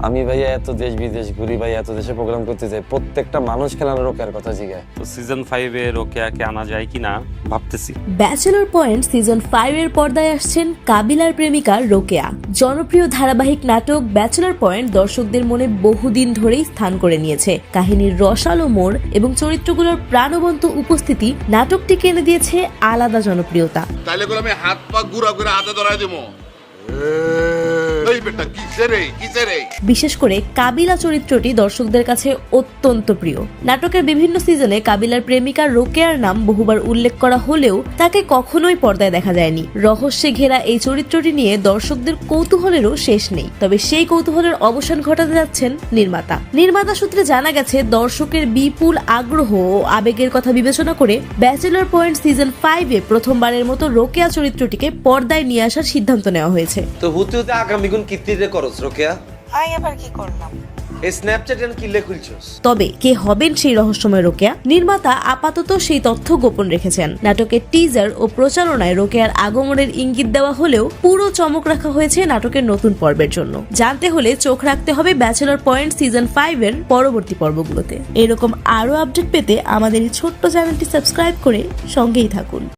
আমি ভাইয়া এত দেশ বিদেশ ঘুরি ভাই, এত দেশে প্রোগ্রাম করতে যাই, প্রত্যেকটা মানুষ খেলার রোকেয়ার কথা জিগায়। তো সিজন 5 এ রোকেয়াকে আনা যায় কিনা ভাবতেছি। ব্যাচেলর পয়েন্ট সিজন 5 এর পর্দায় আসছেন কাবিলার প্রেমিকা রোকেয়া। জনপ্রিয় ধারাবাহিক নাটক ব্যাচেলর পয়েন্ট দর্শকদের মনে বহুদিন ধরেই স্থান করে নিয়েছে। কাহিনীর রসালো মোড় এবং চরিত্রগুলোর প্রাণবন্ত উপস্থিতি নাটকটিকে এনে দিয়েছে আলাদা জনপ্রিয়তা। তাইলে করে আমি হাত পা গুড়া করে হাতে ধরাই দেবো। এই বেটা কিসে রে? বিশেষ করে কাবিলা চরিত্রটি দর্শকদের কাছে অত্যন্ত প্রিয়। নাটকের বিভিন্ন সিজনে কাবিলার প্রেমিকা রোকেয়ার নাম বহুবার উল্লেখ করা হলেও তাকে কখনোই পর্দায় দেখা যায়নি। রহস্যে ঘেরা এই চরিত্রটি নিয়ে দর্শকদের কৌতূহলেরও শেষ নেই। তবে সেই কৌতূহলের অবসান ঘটাতে যাচ্ছেন নির্মাতা সূত্রে জানা গেছে, দর্শকের বিপুল আগ্রহ ও আবেগের কথা বিবেচনা করে ব্যাচেলর পয়েন্ট সিজন 5 এ প্রথমবারের মতো রোকেয়া চরিত্রটিকে পর্দায় নিয়ে আসার সিদ্ধান্ত নেওয়া হয়েছে। তো হতে হতে আগামী গুণ কিত্তিরে করছ রোকেয়া? আই আবার কি করলাম? এই স্ন্যাপচ্যাট এন কিলে খুলছস? তবে কে হবেন সেই রহস্যময় রোকেয়া, নির্মাতা আপাতত সেই তথ্য গোপন রেখেছেন। নাটকের টিজার ও প্রচারণায় রোকেয়ার আগমনের ইঙ্গিত দেওয়া হলেও পুরো চমক রাখা হয়েছে নাটকের নতুন পর্বের জন্য। জানতে হলে চোখ রাখতে হবে ব্যাচেলর পয়েন্ট সিজন 5 এর পরবর্তী পর্বগুলোতে। এরকম আরো আপডেট পেতে আমাদের এই ছোট্ট চ্যানেলটি সাবস্ক্রাইব করে সঙ্গেই থাকুন।